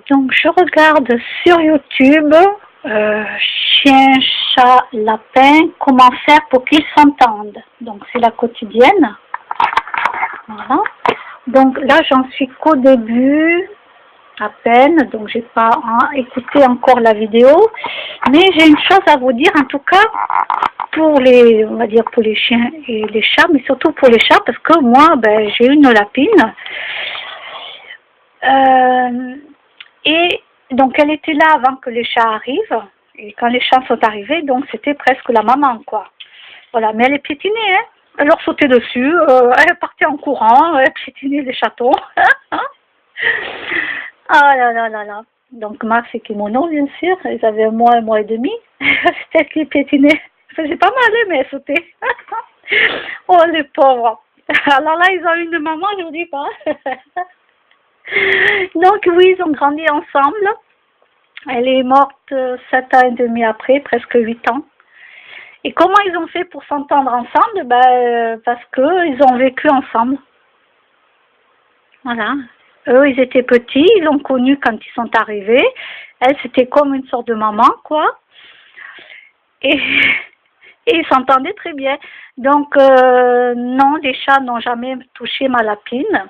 Donc je regarde sur YouTube chien, chat, lapin, comment faire pour qu'ils s'entendent. Donc c'est la quotidienne. Voilà. Donc là j'en suis qu'au début, à peine, donc j'ai pas écouté encore la vidéo. Mais j'ai une chose à vous dire en tout cas, pour les, on va dire pour les chiens et les chats, mais surtout pour les chats, parce que moi, ben, j'ai une lapine. Et donc elle était là avant que les chats arrivent. Et quand les chats sont arrivés, donc c'était presque la maman, quoi. Voilà, mais elle est piétinée, hein. Elle leur sautait dessus, elle partait en courant, elle piétinait les chatons. Ah là là là là. Donc Max et Kimono, bien sûr, ils avaient un mois et demi. C'était elle qui piétinait. Ça faisait pas mal, mais elle sautait. Oh les pauvres. Alors là, ils ont eu une maman, je vous dis pas. Donc oui, ils ont grandi ensemble. Elle est morte 7 ans et demi après, presque 8 ans. Et comment ils ont fait pour s'entendre ensemble? Parce qu'ils ont vécu ensemble. Voilà. Eux, ils étaient petits, ils l'ont connue quand ils sont arrivés. Elle, c'était comme une sorte de maman, quoi. Et ils s'entendaient très bien. Donc, non, les chats n'ont jamais touché ma lapine.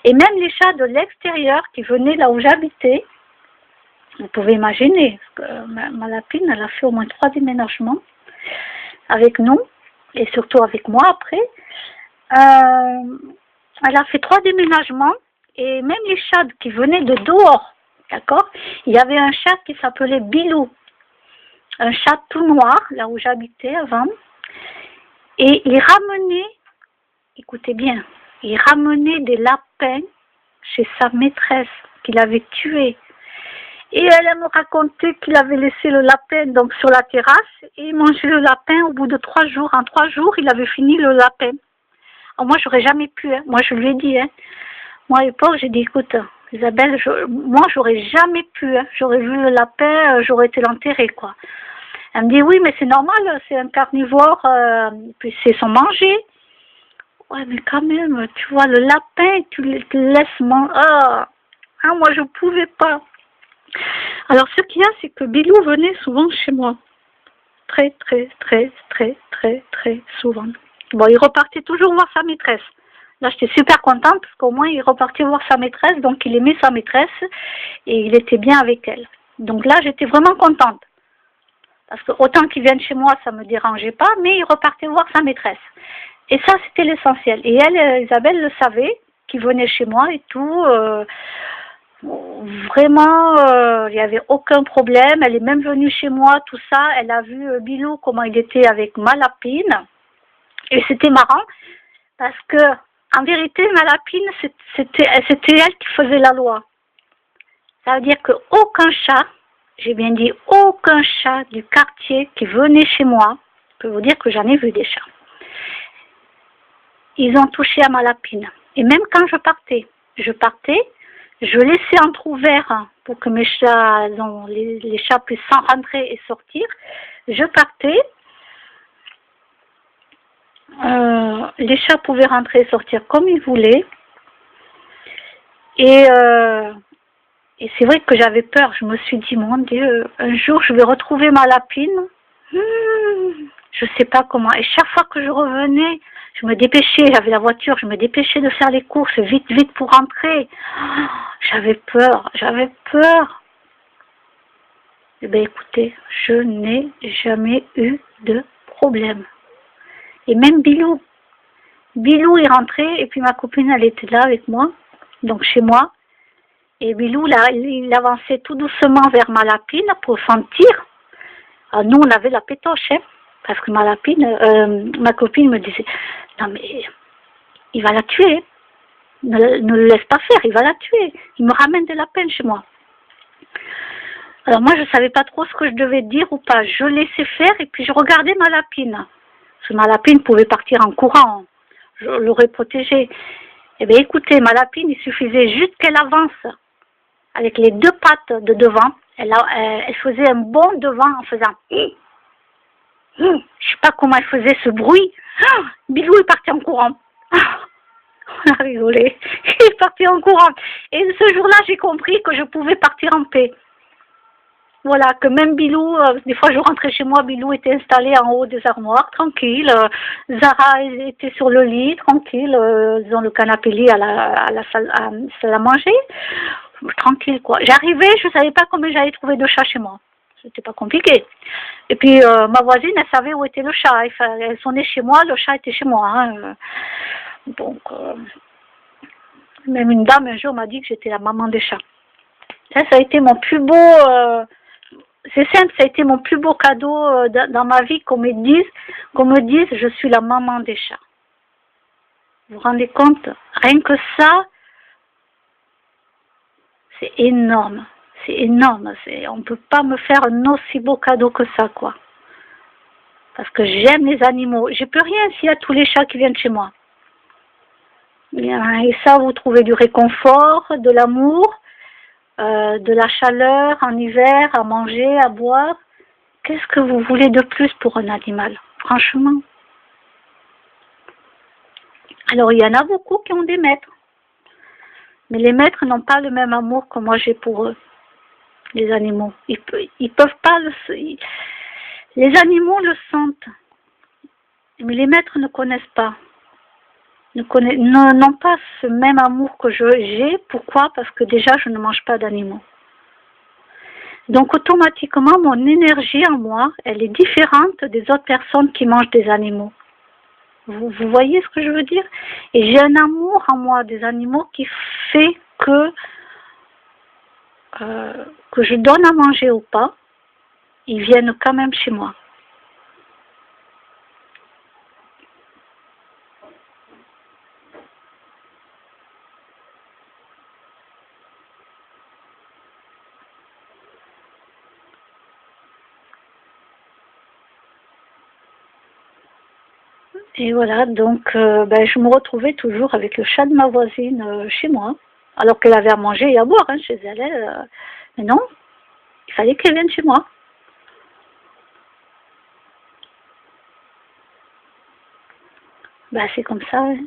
Et même les chats de l'extérieur qui venaient là où j'habitais, vous pouvez imaginer, parce que ma lapine, elle a fait au moins 3 déménagements avec nous, et surtout avec moi après. Elle a fait 3 déménagements, et même les chats qui venaient de dehors, d'accord? Il y avait un chat qui s'appelait Bilou, un chat tout noir, là où j'habitais avant, et il ramenait, écoutez bien, il ramenait des lapins chez sa maîtresse qu'il avait tué. Et elle me racontait qu'il avait laissé le lapin donc sur la terrasse et il mangeait le lapin au bout de 3 jours. En 3 jours, il avait fini le lapin. Alors moi, j'aurais jamais pu. Hein. Moi, je lui ai dit. Hein. Moi, à l'époque, j'ai dit, écoute, Isabelle, moi, j'aurais jamais pu. Hein. J'aurais vu le lapin, j'aurais été l'enterrer, quoi. Elle me dit, oui, mais c'est normal, c'est un carnivore, puis c'est son manger. Ouais, mais quand même, tu vois, le lapin, tu le laisses manger. Ah, moi, je pouvais pas. Alors, ce qu'il y a, c'est que Bilou venait souvent chez moi. Très, très, très, très, très, très souvent. Bon, il repartait toujours voir sa maîtresse. Là, j'étais super contente parce qu'au moins, il repartait voir sa maîtresse. Donc, il aimait sa maîtresse et il était bien avec elle. Donc là, j'étais vraiment contente. Parce que autant qu'il vienne chez moi, ça ne me dérangeait pas, mais il repartait voir sa maîtresse. Et ça, c'était l'essentiel. Et elle, Isabelle, le savait, qu'il venait chez moi et tout. Vraiment, il n'y avait aucun problème. Elle est même venue chez moi, tout ça. Elle a vu Bilou, comment il était avec ma lapine. Et c'était marrant, parce que, en vérité, ma lapine, c'était elle qui faisait la loi. Ça veut dire qu'aucun chat, j'ai bien dit aucun chat du quartier qui venait chez moi, je peux vous dire que j'en ai vu des chats, ils ont touché à ma lapine. Et même quand je partais, je laissais entrouvert pour que mes chats, les chats puissent rentrer et sortir. Je partais, les chats pouvaient rentrer et sortir comme ils voulaient. Et c'est vrai que j'avais peur. Je me suis dit, mon Dieu, un jour je vais retrouver ma lapine. Je sais pas comment. Et chaque fois que je revenais, je me dépêchais, j'avais la voiture, je me dépêchais de faire les courses, vite, vite pour rentrer. J'avais peur. Eh bien, écoutez, je n'ai jamais eu de problème. Et même Bilou. Bilou est rentré, et puis ma copine, elle était là avec moi, donc chez moi. Et Bilou, là, il avançait tout doucement vers ma lapine pour sentir. Alors, nous, on avait la pétoche, hein, parce que ma copine me disait, non mais, il va la tuer. Ne le laisse pas faire, il va la tuer. Il me ramène de la peine chez moi. Alors moi, je ne savais pas trop ce que je devais dire ou pas. Je laissais faire et puis je regardais ma lapine. Parce que ma lapine pouvait partir en courant. Je l'aurais protégée. Eh bien, écoutez, ma lapine, il suffisait juste qu'elle avance avec les 2 pattes de devant. Elle faisait un bond devant en faisant... Je ne sais pas comment elle faisait ce bruit. Bilou est parti en courant. On a rigolé. Il est parti en courant. Et ce jour-là, j'ai compris que je pouvais partir en paix. Voilà, que même Bilou, des fois je rentrais chez moi, Bilou était installé en haut des armoires, tranquille. Zara était sur le lit, tranquille, dans le canapé lit à la salle à manger. Tranquille, quoi. J'arrivais, je ne savais pas comment j'allais trouver de chat chez moi. C'était pas compliqué. Et puis, ma voisine, elle savait où était le chat. Elle sonnait chez moi, le chat était chez moi. Hein. Donc, même une dame, un jour, m'a dit que j'étais la maman des chats. Ça a été mon plus beau... c'est simple, ça a été mon plus beau cadeau dans ma vie, qu'on me dise, je suis la maman des chats. Vous vous rendez compte? Rien que ça, c'est énorme. C'est énorme. On ne peut pas me faire un aussi beau cadeau que ça, quoi. Parce que j'aime les animaux. Je peux rien s'il y a tous les chats qui viennent chez moi. Et ça, vous trouvez du réconfort, de l'amour, de la chaleur en hiver, à manger, à boire. Qu'est-ce que vous voulez de plus pour un animal? Franchement. Alors, il y en a beaucoup qui ont des maîtres. Mais les maîtres n'ont pas le même amour que moi j'ai pour eux. Les animaux. Ils peuvent pas les animaux le sentent. Mais les maîtres ne connaissent pas. N'ont pas ce même amour que j'ai. Pourquoi? Parce que déjà, je ne mange pas d'animaux. Donc, automatiquement, mon énergie en moi, elle est différente des autres personnes qui mangent des animaux. Vous voyez ce que je veux dire? Et j'ai un amour en moi des animaux qui fait que je donne à manger ou pas, ils viennent quand même chez moi. Et voilà, donc je me retrouvais toujours avec le chat de ma voisine chez moi, alors qu'elle avait à manger et à boire chez elle. Mais non, il fallait qu'elle vienne chez moi. C'est comme ça. Hein.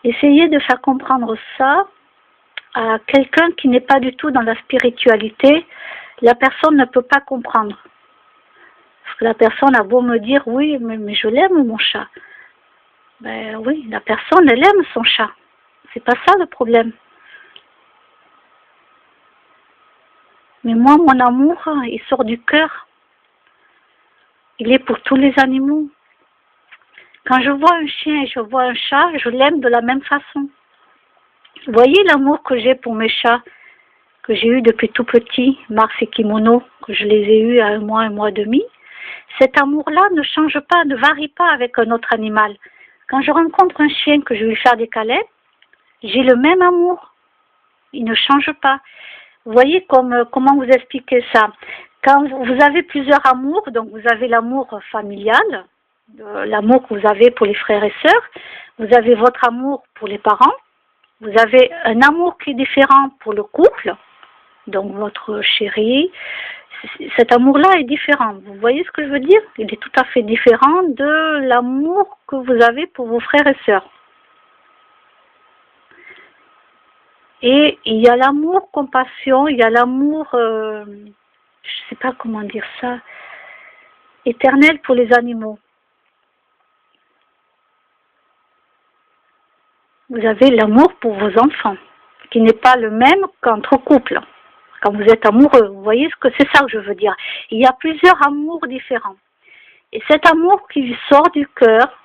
Essayez de faire comprendre ça à quelqu'un qui n'est pas du tout dans la spiritualité. La personne ne peut pas comprendre. Parce que la personne a beau me dire, oui, mais je l'aime mon chat. Oui, la personne, elle aime son chat. C'est pas ça le problème. Mais moi, mon amour, il sort du cœur. Il est pour tous les animaux. Quand je vois un chien et je vois un chat, je l'aime de la même façon. Vous voyez l'amour que j'ai pour mes chats, que j'ai eu depuis tout petit, Mars et Kimono, que je les ai eus à un mois et demi. Cet amour-là ne change pas, ne varie pas avec un autre animal. Quand je rencontre un chien que je vais lui faire des câlins, j'ai le même amour. Il ne change pas. Vous voyez comment vous expliquer ça? Quand vous avez plusieurs amours, donc vous avez l'amour familial, l'amour que vous avez pour les frères et sœurs, vous avez votre amour pour les parents, vous avez un amour qui est différent pour le couple, donc votre chéri. Cet amour-là est différent. Vous voyez ce que je veux dire? Il est tout à fait différent de l'amour que vous avez pour vos frères et sœurs. Et il y a l'amour compassion, il y a l'amour, je ne sais pas comment dire ça, éternel pour les animaux. Vous avez l'amour pour vos enfants, qui n'est pas le même qu'entre couples, quand vous êtes amoureux. Vous voyez ce que c'est ça que je veux dire. Il y a plusieurs amours différents. Et cet amour qui sort du cœur,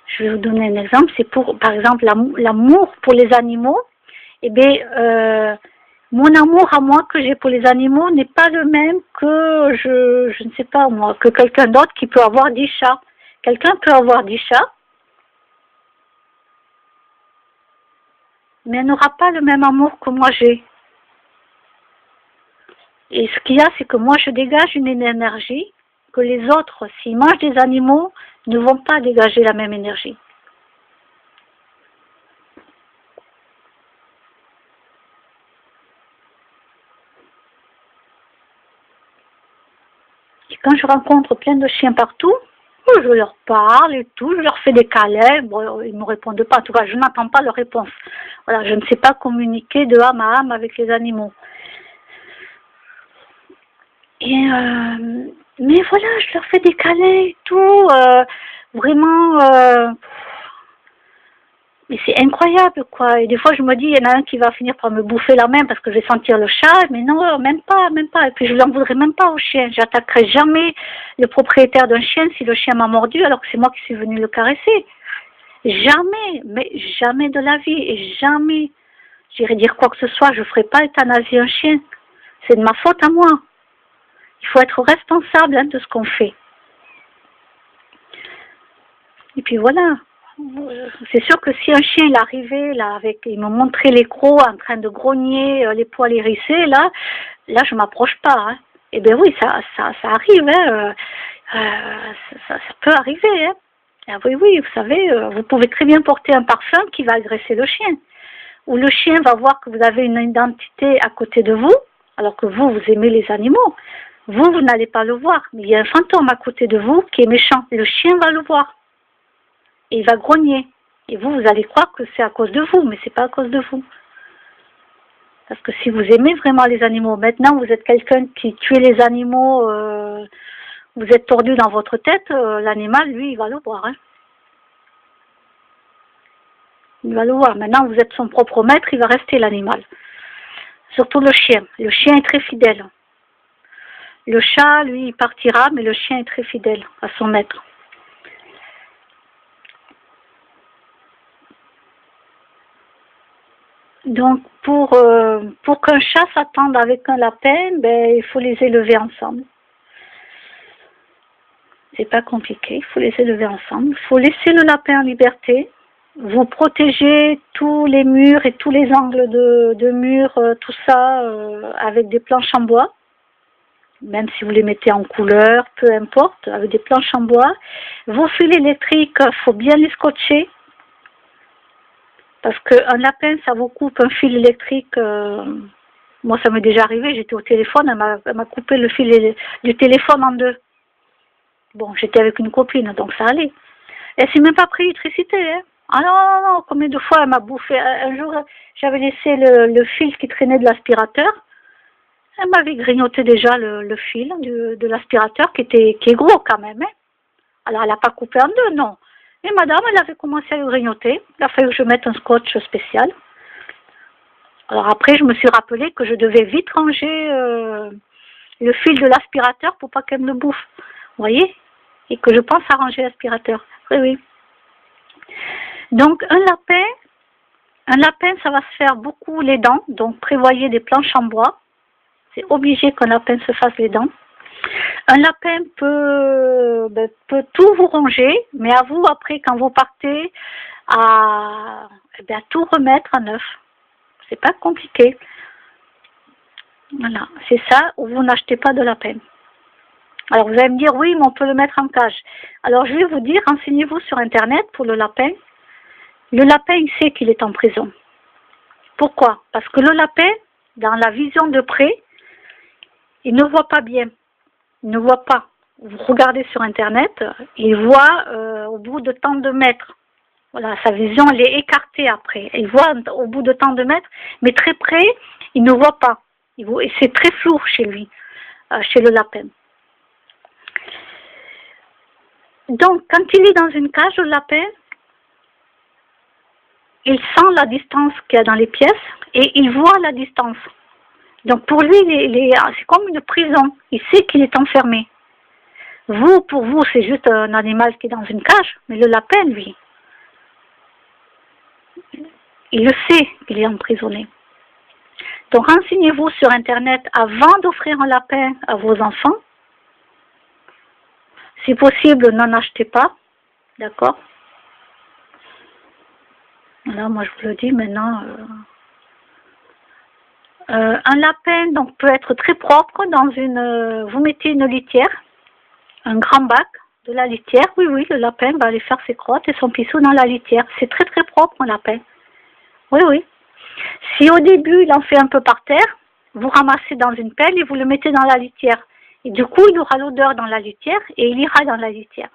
je vais vous donner un exemple, c'est pour, par exemple, l'amour pour les animaux. Mon amour à moi que j'ai pour les animaux n'est pas le même que, je ne sais pas moi, que quelqu'un d'autre qui peut avoir 10 chats. Quelqu'un peut avoir 10 chats, mais elle n'aura pas le même amour que moi j'ai. Et ce qu'il y a, c'est que moi je dégage une énergie que les autres, s'ils mangent des animaux, ne vont pas dégager la même énergie. Et quand je rencontre plein de chiens partout, je leur parle et tout, je leur fais des câlins. Bon, ils ne me répondent pas, en tout cas, je n'attends pas leur réponse. Voilà, je ne sais pas communiquer de âme à âme avec les animaux. Et mais voilà, je leur fais des câlins et tout, vraiment, mais c'est incroyable quoi. Et des fois je me dis, il y en a un qui va finir par me bouffer la main parce que je vais sentir le chat, mais non, même pas, même pas. Et puis je l'en voudrais même pas au chien. J'attaquerai jamais le propriétaire d'un chien si le chien m'a mordu alors que c'est moi qui suis venue le caresser. Jamais, mais jamais de la vie, et jamais j'irai dire quoi que ce soit, je ferai pas euthanasier un chien. C'est de ma faute à moi. Il faut être responsable de ce qu'on fait. Et puis voilà. C'est sûr que si un chien il arrivait là avec, il me montrait les crocs en train de grogner, les poils hérissés, là je m'approche pas. Hein. Eh bien oui, ça arrive. Hein. Ça peut arriver. Hein. Ah oui, vous savez, vous pouvez très bien porter un parfum qui va agresser le chien. Ou le chien va voir que vous avez une identité à côté de vous, alors que vous aimez les animaux. Vous n'allez pas le voir, mais il y a un fantôme à côté de vous qui est méchant. Le chien va le voir. Et il va grogner. Et vous allez croire que c'est à cause de vous, mais c'est pas à cause de vous. Parce que si vous aimez vraiment les animaux, maintenant vous êtes quelqu'un qui tue les animaux, vous êtes tordu dans votre tête, l'animal, lui, il va le voir. Hein. Il va le voir. Maintenant, vous êtes son propre maître, il va rester l'animal. Surtout le chien. Le chien est très fidèle. Le chat, lui, il partira, mais le chien est très fidèle à son maître. Donc, pour qu'un chat s'attende avec un lapin, ben, il faut les élever ensemble. C'est pas compliqué, il faut les élever ensemble. Il faut laisser le lapin en liberté. Vous protégez tous les murs et tous les angles de murs, tout ça, avec des planches en bois. Même si vous les mettez en couleur, peu importe, avec des planches en bois. Vos fils électriques, il faut bien les scotcher. Parce qu'un lapin, ça vous coupe un fil électrique. Moi, ça m'est déjà arrivé, j'étais au téléphone, elle m'a coupé le fil du téléphone en deux. Bon, j'étais avec une copine, donc ça allait. Elle s'est même pas pris l'électricité. Hein. Ah non, combien de fois elle m'a bouffé. Un jour, j'avais laissé le fil qui traînait de l'aspirateur. Elle m'avait grignoté déjà le fil de l'aspirateur qui est gros quand même. Hein. Alors, elle n'a pas coupé en deux, non. Et madame, elle avait commencé à le grignoter. Il a fallu que je mette un scotch spécial. Alors après, je me suis rappelé que je devais vite ranger le fil de l'aspirateur pour pas qu'elle me le bouffe. Vous voyez? Et que je pense à ranger l'aspirateur. Oui. Donc, un lapin, ça va se faire beaucoup les dents. Donc, prévoyez des planches en bois. C'est obligé qu'un lapin se fasse les dents. Un lapin peut tout vous ronger, mais à vous, après, quand vous partez, à tout remettre à neuf. C'est pas compliqué. Voilà, c'est ça, ou vous n'achetez pas de lapin. Alors, vous allez me dire, oui, mais on peut le mettre en cage. Alors, je vais vous dire, renseignez-vous sur Internet pour le lapin. Le lapin, il sait qu'il est en prison. Pourquoi? Parce que le lapin, dans la vision de près, il ne voit pas bien. Il ne voit pas. Vous regardez sur Internet, il voit au bout de tant de mètres. Voilà, sa vision, elle est écartée après. Il voit au bout de tant de mètres, mais très près, il ne voit pas. Et c'est très flou chez lui, chez le lapin. Donc, quand il est dans une cage, le lapin, il sent la distance qu'il y a dans les pièces et il voit la distance. Donc pour lui, c'est comme une prison. Il sait qu'il est enfermé. Pour vous, c'est juste un animal qui est dans une cage, mais le lapin, lui, il le sait qu'il est emprisonné. Donc renseignez-vous sur Internet avant d'offrir un lapin à vos enfants. Si possible, n'en achetez pas. D'accord? Voilà, moi je vous le dis maintenant. Un lapin donc peut être très propre dans vous mettez une litière, un grand bac de la litière. Oui, le lapin va aller faire ses crottes et son pissou dans la litière. C'est très très propre un lapin. Oui. Si au début il en fait un peu par terre, vous ramassez dans une pelle et vous le mettez dans la litière. Et du coup il aura l'odeur dans la litière et il ira dans la litière.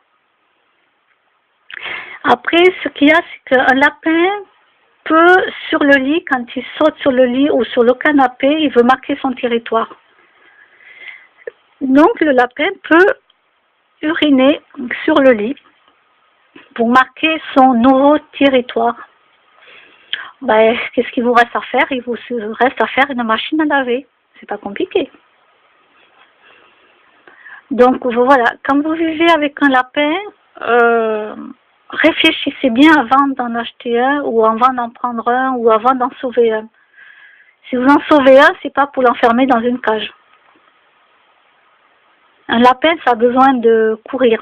Après, ce qu'il y a, c'est qu'un lapin peut, sur le lit, quand il saute sur le lit ou sur le canapé, il veut marquer son territoire. Donc, le lapin peut uriner sur le lit pour marquer son nouveau territoire. Ben, qu'est-ce qu'il vous reste à faire? Il vous reste à faire une machine à laver. C'est pas compliqué. Donc voilà, quand vous vivez avec un lapin, réfléchissez bien avant d'en acheter un, ou avant d'en prendre un, ou avant d'en sauver un. Si vous en sauvez un, c'est pas pour l'enfermer dans une cage. Un lapin, ça a besoin de courir.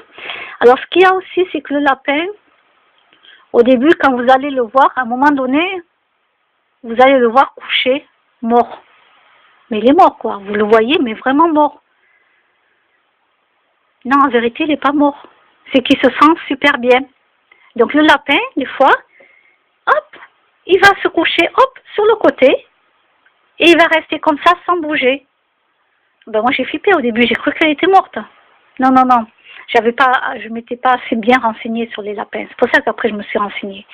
Alors ce qu'il y a aussi, c'est que le lapin, au début, quand vous allez le voir, à un moment donné, vous allez le voir couché, mort. Mais il est mort, quoi. Vous le voyez, mais vraiment mort. Non, en vérité, il n'est pas mort. C'est qu'il se sent super bien. Donc le lapin, des fois, hop, il va se coucher, hop, sur le côté, et il va rester comme ça, sans bouger. Ben moi, j'ai flippé au début, j'ai cru qu'elle était morte. Non, non, non. Je m'étais pas assez bien renseignée sur les lapins. C'est pour ça qu'après, je me suis renseignée.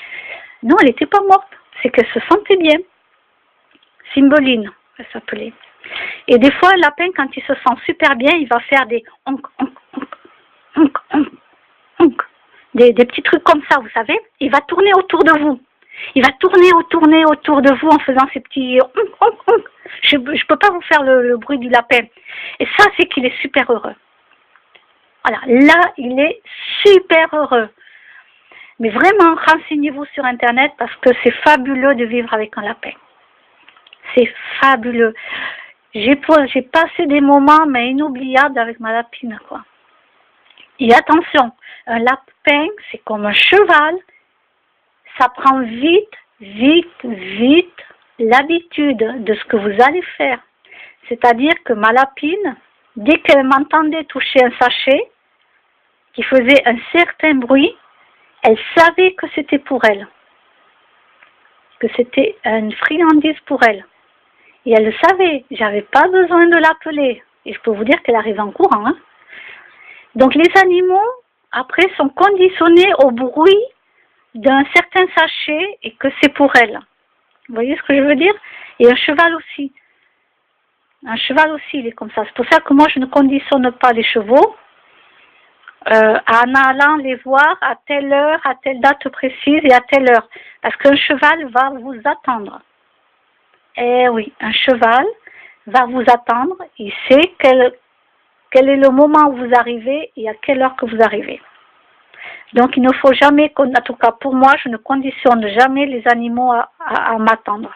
Non, elle n'était pas morte. C'est qu'elle se sentait bien. Cymbeline, elle s'appelait. Et des fois, un lapin, quand il se sent super bien, il va faire des onk, onk, onk, onk, onk, onk. Des petits trucs comme ça, vous savez. Il va tourner autour de vous. Il va tourner autour de vous en faisant ces petits onk, onk, onk. Je peux pas vous faire le bruit du lapin. Et ça, c'est qu'il est super heureux. Voilà, là, il est super heureux. Mais vraiment, renseignez-vous sur Internet parce que c'est fabuleux de vivre avec un lapin. C'est fabuleux. J'ai passé des moments mais inoubliables avec ma lapine, quoi. Et attention, un lapin, c'est comme un cheval. Ça prend vite l'habitude de ce que vous allez faire. C'est-à-dire que ma lapine, dès qu'elle m'entendait toucher un sachet qui faisait un certain bruit, elle savait que c'était pour elle, que c'était une friandise pour elle. Et elle le savait, j'avais pas besoin de l'appeler. Et je peux vous dire qu'elle arrive en courant. Hein. Donc les animaux, après, sont conditionnés au bruit d'un certain sachet et que c'est pour elle. Vous voyez ce que je veux dire? Et un cheval aussi. Un cheval aussi, il est comme ça. C'est pour ça que moi, je ne conditionne pas les chevaux en allant les voir à telle heure, à telle date précise et à telle heure. Parce qu'un cheval va vous attendre. Eh oui, un cheval va vous attendre. Il sait quel est le moment où vous arrivez et à quelle heure que vous arrivez. Donc, il ne faut jamais, en tout cas pour moi, je ne conditionne jamais les animaux à m'attendre.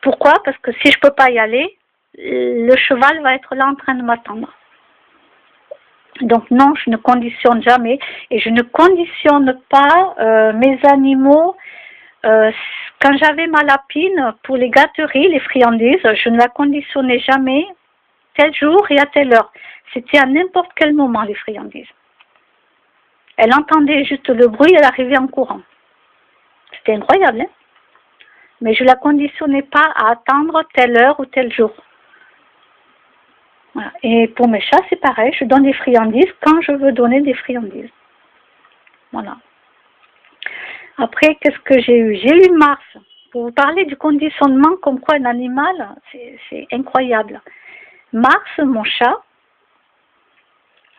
Pourquoi? Parce que si je ne peux pas y aller, le cheval va être là en train de m'attendre. Donc non, je ne conditionne jamais et je ne conditionne pas mes animaux. Quand j'avais ma lapine pour les gâteries, les friandises, je ne la conditionnais jamais tel jour et à telle heure. C'était à n'importe quel moment les friandises. Elle entendait juste le bruit, elle arrivait en courant. C'était incroyable, hein? Mais je ne la conditionnais pas à attendre telle heure ou tel jour. Voilà. Et pour mes chats, c'est pareil, je donne des friandises quand je veux donner des friandises. Voilà. Après, qu'est-ce que j'ai eu? J'ai eu Mars. Pour vous parler du conditionnement, comme quoi un animal, c'est incroyable. Mars, mon chat,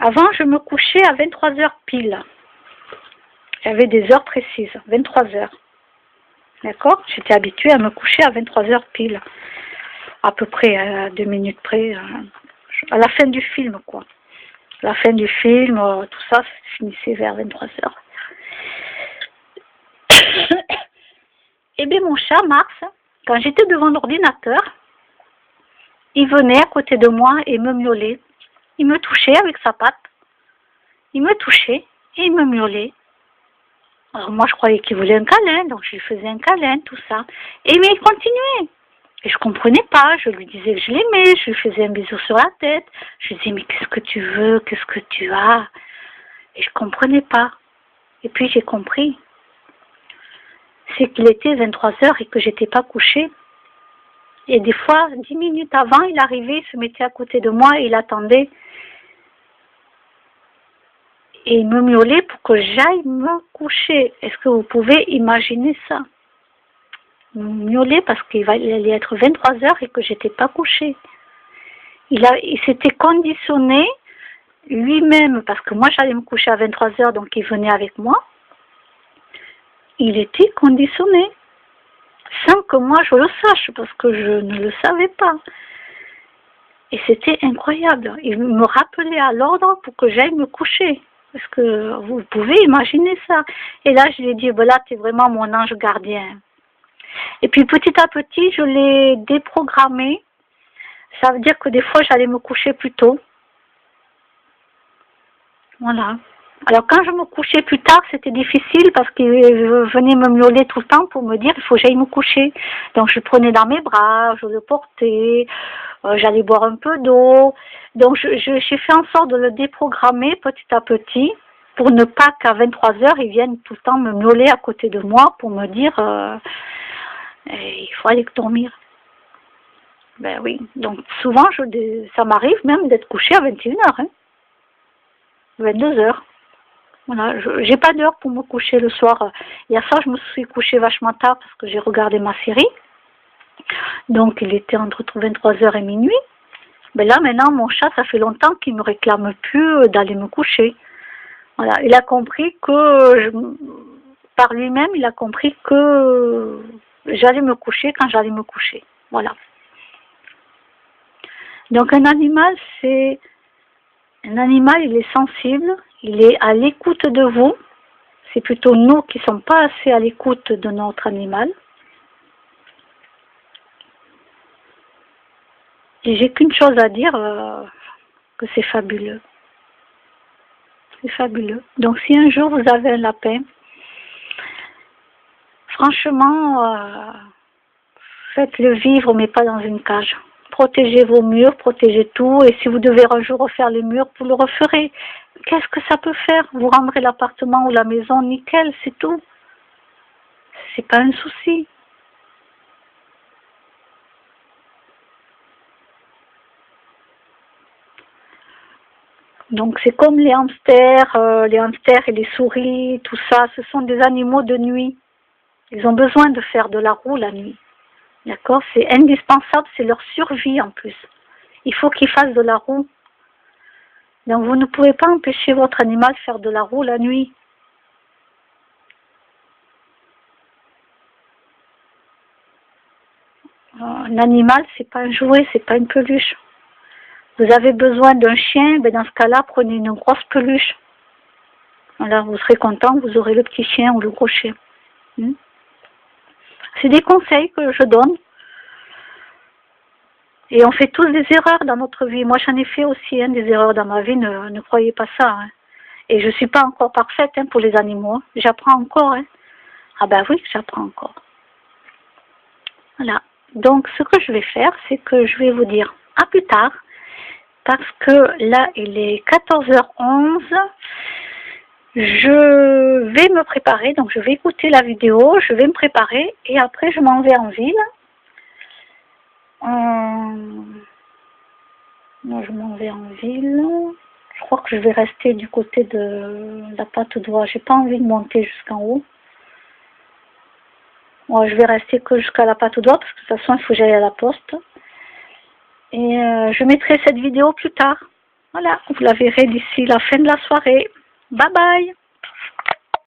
avant, je me couchais à 23h pile. J'avais des heures précises, 23h. D'accord? J'étais habituée à me coucher à 23h pile. À peu près, à 2 minutes près. À la fin du film, quoi. À la fin du film, tout ça finissait vers 23h. Et bien, mon chat, Mars, quand j'étais devant l'ordinateur, il venait à côté de moi et me miaulait. Il me touchait avec sa patte. Il me touchait et il me miaulait. Alors moi, je croyais qu'il voulait un câlin, donc je lui faisais un câlin, tout ça. Et mais il continuait. Et je comprenais pas. Je lui disais que je l'aimais, je lui faisais un bisou sur la tête. Je lui disais, mais qu'est-ce que tu veux, qu'est-ce que tu as? Et je comprenais pas. Et puis j'ai compris. C'est qu'il était 23h et que j'étais pas couchée. Et des fois, 10 minutes avant, il arrivait, il se mettait à côté de moi et il attendait. et me miauler pour que j'aille me coucher. Est-ce que vous pouvez imaginer ça? Me miauler parce qu'il allait être 23 heures et que j'étais pas couchée. Il s'était conditionné lui-même, parce que moi j'allais me coucher à 23 heures, donc il venait avec moi. Il était conditionné, sans que moi je le sache, parce que je ne le savais pas. Et c'était incroyable. Il me rappelait à l'ordre pour que j'aille me coucher. Parce que vous pouvez imaginer ça. Et là, je lui ai dit, ben là, tu es vraiment mon ange gardien. Et puis petit à petit, je l'ai déprogrammé. Ça veut dire que des fois, j'allais me coucher plus tôt. Voilà. Alors quand je me couchais plus tard, c'était difficile parce qu'il venait me miauler tout le temps pour me dire il faut que j'aille me coucher. Donc je le prenais dans mes bras, je le portais, j'allais boire un peu d'eau. Donc j'ai fait en sorte de le déprogrammer petit à petit pour ne pas qu'à 23 heures, il vienne tout le temps me miauler à côté de moi pour me dire il faut aller dormir. Ben oui, donc souvent ça m'arrive même d'être couchée à 21 heures, 22 heures. Voilà, j'ai pas d'heure pour me coucher le soir. Hier soir, je me suis couchée vachement tard parce que j'ai regardé ma série. Donc, il était entre 23 heures et minuit. Mais là, maintenant, mon chat, ça fait longtemps qu'il me réclame plus d'aller me coucher. Voilà, il a compris que, par lui-même, il a compris que j'allais me coucher quand j'allais me coucher. Voilà. Donc, un animal, il est sensible. Il est à l'écoute de vous. C'est plutôt nous qui ne sommes pas assez à l'écoute de notre animal. Et j'ai qu'une chose à dire, que c'est fabuleux. C'est fabuleux. Donc si un jour vous avez un lapin, franchement, faites-le vivre, mais pas dans une cage. Protégez vos murs, protégez tout. Et si vous devez un jour refaire les murs, vous le referez. Qu'est-ce que ça peut faire? Vous rendrez l'appartement ou la maison nickel, c'est tout. C'est pas un souci. Donc c'est comme les hamsters et les souris, tout ça, ce sont des animaux de nuit. Ils ont besoin de faire de la roue la nuit. D'accord? C'est indispensable, c'est leur survie en plus. Il faut qu'ils fassent de la roue. Donc vous ne pouvez pas empêcher votre animal de faire de la roue la nuit. Un animal, c'est pas un jouet, c'est pas une peluche. Vous avez besoin d'un chien, ben dans ce cas-là, prenez une grosse peluche. Voilà, vous serez content, vous aurez le petit chien ou le gros chien. C'est des conseils que je donne. Et on fait tous des erreurs dans notre vie. Moi, j'en ai fait aussi des erreurs dans ma vie, ne croyez pas ça. Et je ne suis pas encore parfaite pour les animaux. J'apprends encore. Ah ben oui, j'apprends encore. Voilà. Donc, ce que je vais faire, c'est que je vais vous dire à plus tard. Parce que là, il est 14h11. Je vais me préparer. Donc, je vais écouter la vidéo. Je vais me préparer. Et après, je m'en vais en ville. Moi, je m'en vais en ville. Je crois que je vais rester du côté de la Patte d'Oie. J'ai pas envie de monter jusqu'en haut. Moi, je vais rester que jusqu'à la Patte d'Oie parce que de toute façon, il faut que j'aille à la poste. Et je mettrai cette vidéo plus tard. Voilà, vous la verrez d'ici la fin de la soirée. Bye bye!